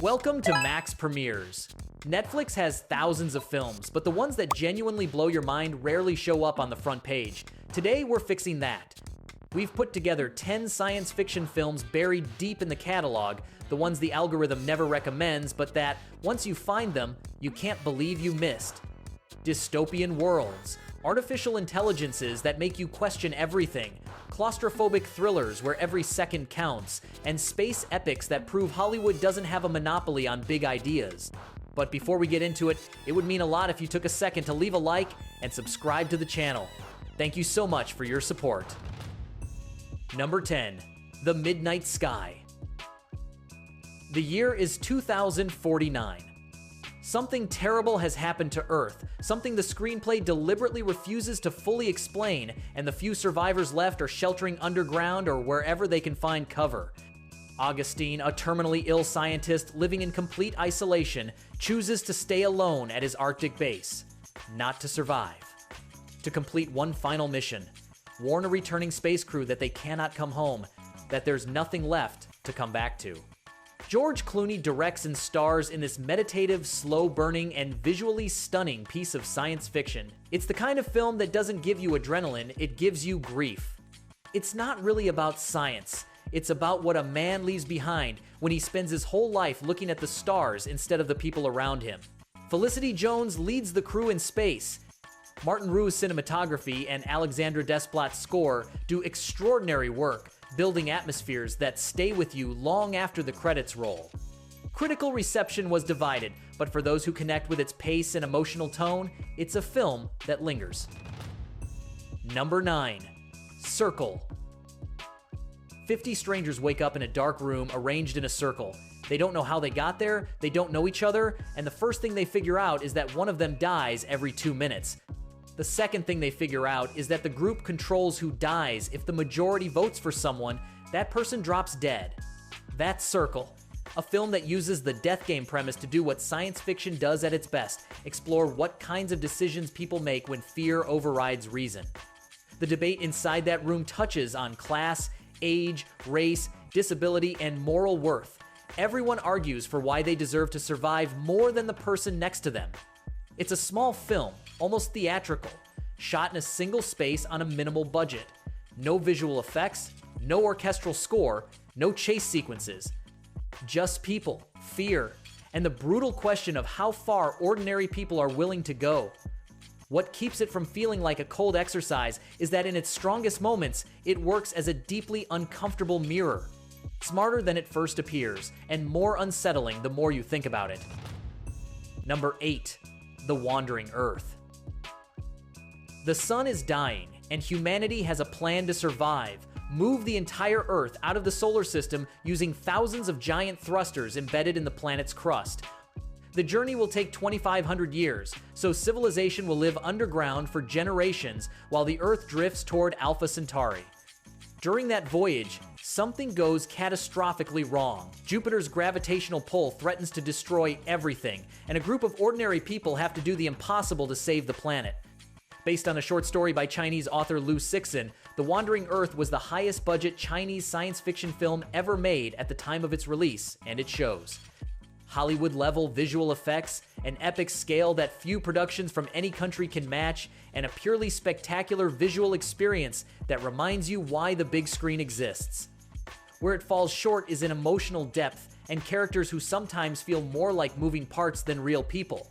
Welcome to Max Premieres. Netflix has thousands of films, but the ones that genuinely blow your mind rarely show up on the front page. Today, we're fixing that. We've put together 10 science fiction films buried deep in the catalog, the ones the algorithm never recommends, but that, once you find them, you can't believe you missed. Dystopian worlds, artificial intelligences that make you question everything, claustrophobic thrillers where every second counts, and space epics that prove Hollywood doesn't have a monopoly on big ideas. But before we get into it, it would mean a lot if you took a second to leave a like and subscribe to the channel. Thank you so much for your support. Number 10. The Midnight Sky. The year is 2049. Something terrible has happened to Earth, something the screenplay deliberately refuses to fully explain, and the few survivors left are sheltering underground or wherever they can find cover. Augustine, a terminally ill scientist living in complete isolation, chooses to stay alone at his Arctic base, not to survive. To complete one final mission, warn a returning space crew that they cannot come home, that there's nothing left to come back to. George Clooney directs and stars in this meditative, slow-burning, and visually stunning piece of science fiction. It's the kind of film that doesn't give you adrenaline, it gives you grief. It's not really about science. It's about what a man leaves behind when he spends his whole life looking at the stars instead of the people around him. Felicity Jones leads the crew in space. Martin Rue's cinematography and Alexandre Desplat's score do extraordinary work, building atmospheres that stay with you long after the credits roll. Critical reception was divided, but for those who connect with its pace and emotional tone, it's a film that lingers. Number 9. Circle. 50 strangers wake up in a dark room arranged in a circle. They don't know how they got there, they don't know each other, and the first thing they figure out is that one of them dies every 2 minutes. The second thing they figure out is that the group controls who dies. If the majority votes for someone, that person drops dead. That's Circle, a film that uses the death game premise to do what science fiction does at its best, explore what kinds of decisions people make when fear overrides reason. The debate inside that room touches on class, age, race, disability, and moral worth. Everyone argues for why they deserve to survive more than the person next to them. It's a small film, almost theatrical, shot in a single space on a minimal budget. No visual effects, no orchestral score, no chase sequences. Just people, fear, and the brutal question of how far ordinary people are willing to go. What keeps it from feeling like a cold exercise is that in its strongest moments, it works as a deeply uncomfortable mirror. Smarter than it first appears, and more unsettling the more you think about it. Number 8. The Wandering Earth. The sun is dying, and humanity has a plan to survive. Move the entire Earth out of the solar system using thousands of giant thrusters embedded in the planet's crust. The journey will take 2,500 years, so civilization will live underground for generations while the Earth drifts toward Alpha Centauri. During that voyage, something goes catastrophically wrong. Jupiter's gravitational pull threatens to destroy everything, and a group of ordinary people have to do the impossible to save the planet. Based on a short story by Chinese author Liu Cixin, The Wandering Earth was the highest-budget Chinese science fiction film ever made at the time of its release, and it shows. Hollywood-level visual effects, an epic scale that few productions from any country can match, and a purely spectacular visual experience that reminds you why the big screen exists. Where it falls short is in emotional depth and characters who sometimes feel more like moving parts than real people.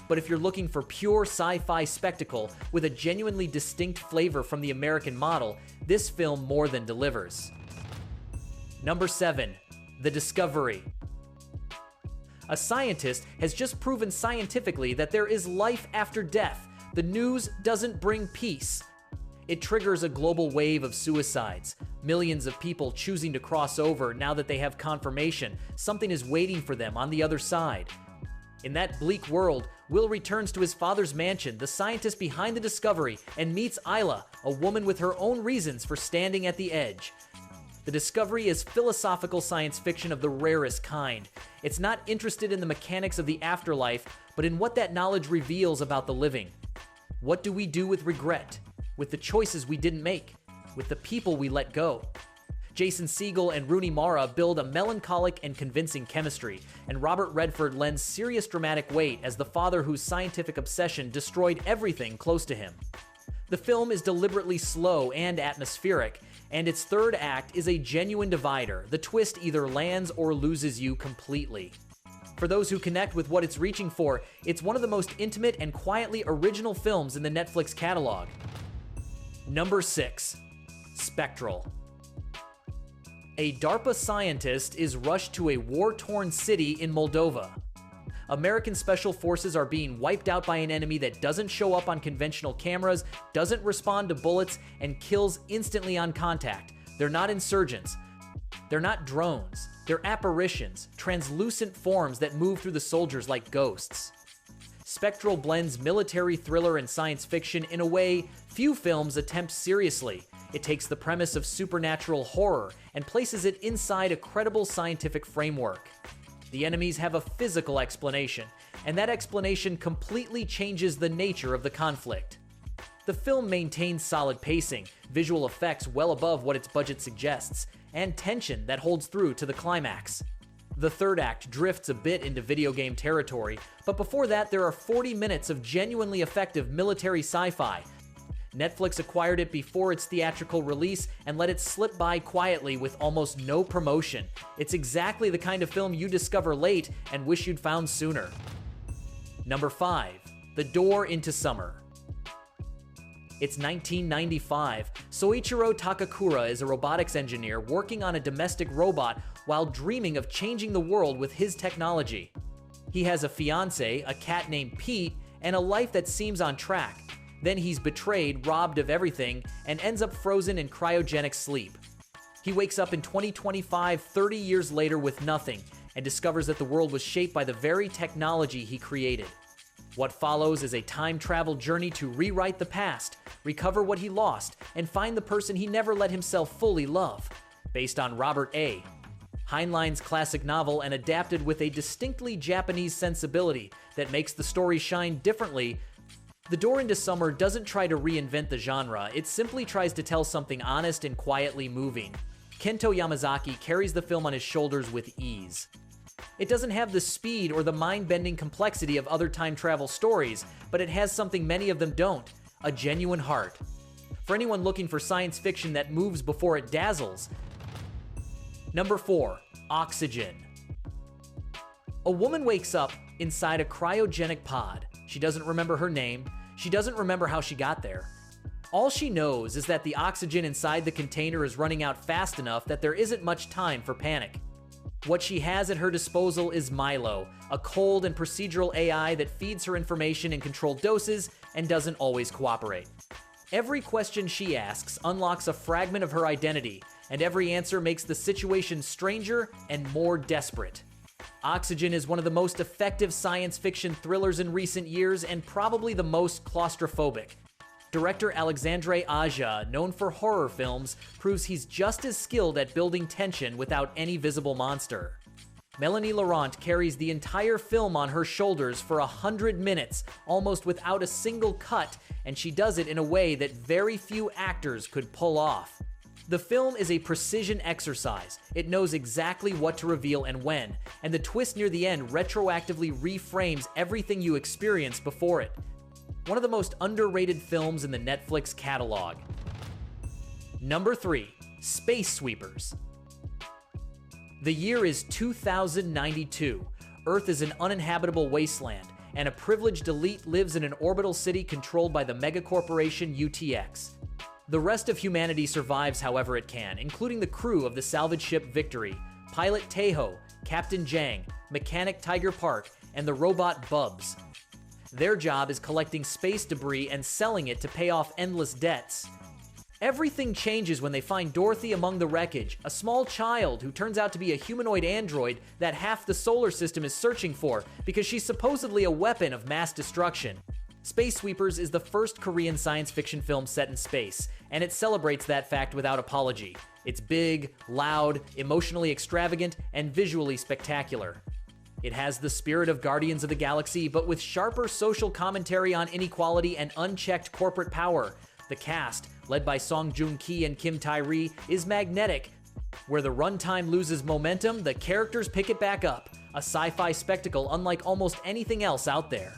But if you're looking for pure sci-fi spectacle with a genuinely distinct flavor from the American model, this film more than delivers. Number 7. The Discovery. A scientist has just proven scientifically that there is life after death. The news doesn't bring peace. It triggers a global wave of suicides. Millions of people choosing to cross over now that they have confirmation something is waiting for them on the other side. In that bleak world, Will returns to his father's mansion, the scientist behind the discovery, and meets Isla, a woman with her own reasons for standing at the edge. The Discovery is philosophical science fiction of the rarest kind. It's not interested in the mechanics of the afterlife, but in what that knowledge reveals about the living. What do we do with regret? With the choices we didn't make? With the people we let go? Jason Segel and Rooney Mara build a melancholic and convincing chemistry, and Robert Redford lends serious dramatic weight as the father whose scientific obsession destroyed everything close to him. The film is deliberately slow and atmospheric, and its third act is a genuine divider. The twist either lands or loses you completely. For those who connect with what it's reaching for, it's one of the most intimate and quietly original films in the Netflix catalog. Number 6. Spectral. A DARPA scientist is rushed to a war-torn city in Moldova. American special forces are being wiped out by an enemy that doesn't show up on conventional cameras, doesn't respond to bullets, and kills instantly on contact. They're not insurgents. They're not drones. They're apparitions, translucent forms that move through the soldiers like ghosts. Spectral blends military thriller and science fiction in a way few films attempt seriously. It takes the premise of supernatural horror and places it inside a credible scientific framework. The enemies have a physical explanation, and that explanation completely changes the nature of the conflict. The film maintains solid pacing, visual effects well above what its budget suggests, and tension that holds through to the climax. The third act drifts a bit into video game territory, but before that there are 40 minutes of genuinely effective military sci-fi. Netflix acquired it before its theatrical release and let it slip by quietly with almost no promotion. It's exactly the kind of film you discover late and wish you'd found sooner. Number 5. The Door into Summer. It's 1995. Soichiro Takakura is a robotics engineer working on a domestic robot while dreaming of changing the world with his technology. He has a fiancée, a cat named Pete, and a life that seems on track. Then he's betrayed, robbed of everything, and ends up frozen in cryogenic sleep. He wakes up in 2025, 30 years later with nothing, and discovers that the world was shaped by the very technology he created. What follows is a time travel journey to rewrite the past, recover what he lost, and find the person he never let himself fully love. Based on Robert A. Heinlein's classic novel and adapted with a distinctly Japanese sensibility that makes the story shine differently. The Door into Summer doesn't try to reinvent the genre, it simply tries to tell something honest and quietly moving. Kento Yamazaki carries the film on his shoulders with ease. It doesn't have the speed or the mind-bending complexity of other time travel stories, but it has something many of them don't: a genuine heart. For anyone looking for science fiction that moves before it dazzles. Number 4. Oxygen. A woman wakes up inside a cryogenic pod. She doesn't remember her name. She doesn't remember how she got there. All she knows is that the oxygen inside the container is running out fast enough that there isn't much time for panic. What she has at her disposal is Milo, a cold and procedural AI that feeds her information in controlled doses and doesn't always cooperate. Every question she asks unlocks a fragment of her identity, and every answer makes the situation stranger and more desperate. Oxygen is one of the most effective science fiction thrillers in recent years and probably the most claustrophobic. Director Alexandre Aja, known for horror films, proves he's just as skilled at building tension without any visible monster. Melanie Laurent carries the entire film on her shoulders for 100 minutes, almost without a single cut, and she does it in a way that very few actors could pull off. The film is a precision exercise. It knows exactly what to reveal and when, and the twist near the end retroactively reframes everything you experienced before it. One of the most underrated films in the Netflix catalog. Number 3. Space Sweepers. The year is 2092. Earth is an uninhabitable wasteland, and a privileged elite lives in an orbital city controlled by the megacorporation UTX. The rest of humanity survives however it can, including the crew of the salvage ship Victory, pilot Tejo, Captain Jang, mechanic Tiger Park, and the robot Bubs. Their job is collecting space debris and selling it to pay off endless debts. Everything changes when they find Dorothy among the wreckage, a small child who turns out to be a humanoid android that half the solar system is searching for because she's supposedly a weapon of mass destruction. Space Sweepers is the first Korean science fiction film set in space, and it celebrates that fact without apology. It's big, loud, emotionally extravagant, and visually spectacular. It has the spirit of Guardians of the Galaxy, but with sharper social commentary on inequality and unchecked corporate power. The cast, led by Song Joong-ki and Kim Tae-ri, is magnetic, Where the runtime loses momentum, the characters pick it back up. A sci-fi spectacle unlike almost anything else out there.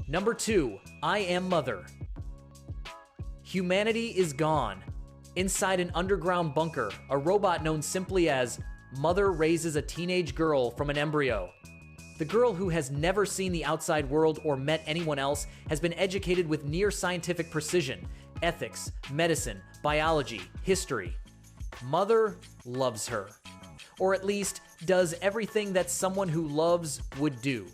Number 2, I Am Mother. Humanity is gone. Inside an underground bunker, a robot known simply as Mother raises a teenage girl from an embryo. The girl, who has never seen the outside world or met anyone else, has been educated with near scientific precision, ethics, medicine, biology, history. Mother loves her. Or at least, does everything that someone who loves would do.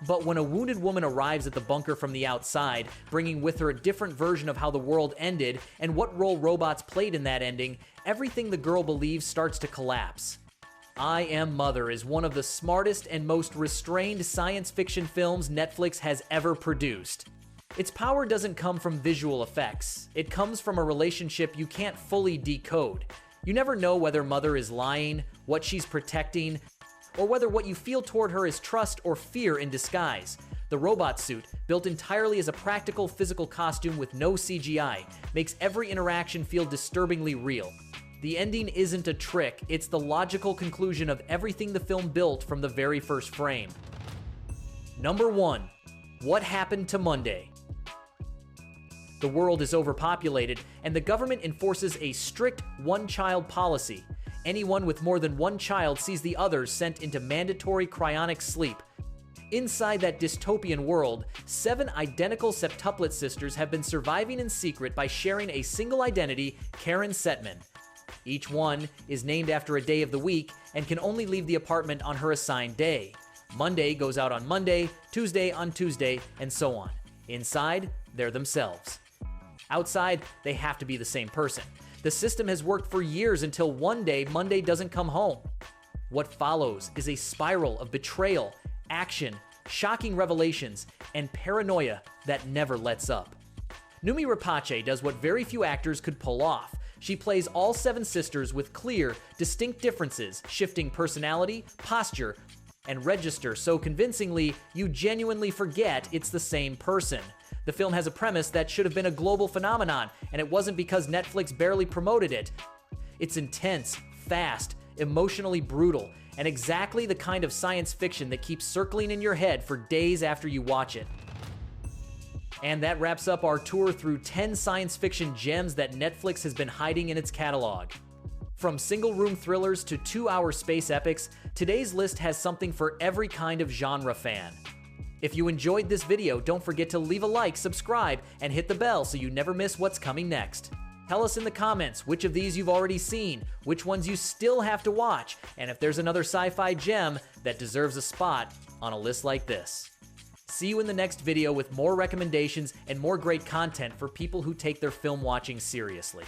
But when a wounded woman arrives at the bunker from the outside, bringing with her a different version of how the world ended and what role robots played in that ending, everything the girl believes starts to collapse. I Am Mother is one of the smartest and most restrained science fiction films Netflix has ever produced. Its power doesn't come from visual effects. It comes from a relationship you can't fully decode. You never know whether Mother is lying, what she's protecting, or whether what you feel toward her is trust or fear in disguise. The robot suit, built entirely as a practical physical costume with no CGI, makes every interaction feel disturbingly real. The ending isn't a trick, it's the logical conclusion of everything the film built from the very first frame. Number 1, What Happened to Monday? The world is overpopulated, and the government enforces a strict one-child policy. Anyone with more than one child sees the others sent into mandatory cryonic sleep. Inside that dystopian world, 7 identical septuplet sisters have been surviving in secret by sharing a single identity, Karen Setman. Each one is named after a day of the week and can only leave the apartment on her assigned day. Monday goes out on Monday, Tuesday on Tuesday, and so on. Inside, they're themselves. Outside, they have to be the same person. The system has worked for years until one day Monday doesn't come home. What follows is a spiral of betrayal, action, shocking revelations, and paranoia that never lets up. Noomi Rapace does what very few actors could pull off. She plays all 7 sisters with clear, distinct differences, shifting personality, posture, and register so convincingly you genuinely forget it's the same person. The film has a premise that should have been a global phenomenon, and it wasn't because Netflix barely promoted it. It's intense, fast, emotionally brutal, and exactly the kind of science fiction that keeps circling in your head for days after you watch it. And that wraps up our tour through 10 science fiction gems that Netflix has been hiding in its catalog. From single-room thrillers to 2-hour space epics, today's list has something for every kind of genre fan. If you enjoyed this video, don't forget to leave a like, subscribe, and hit the bell so you never miss what's coming next. Tell us in the comments which of these you've already seen, which ones you still have to watch, and if there's another sci-fi gem that deserves a spot on a list like this. See you in the next video with more recommendations and more great content for people who take their film watching seriously.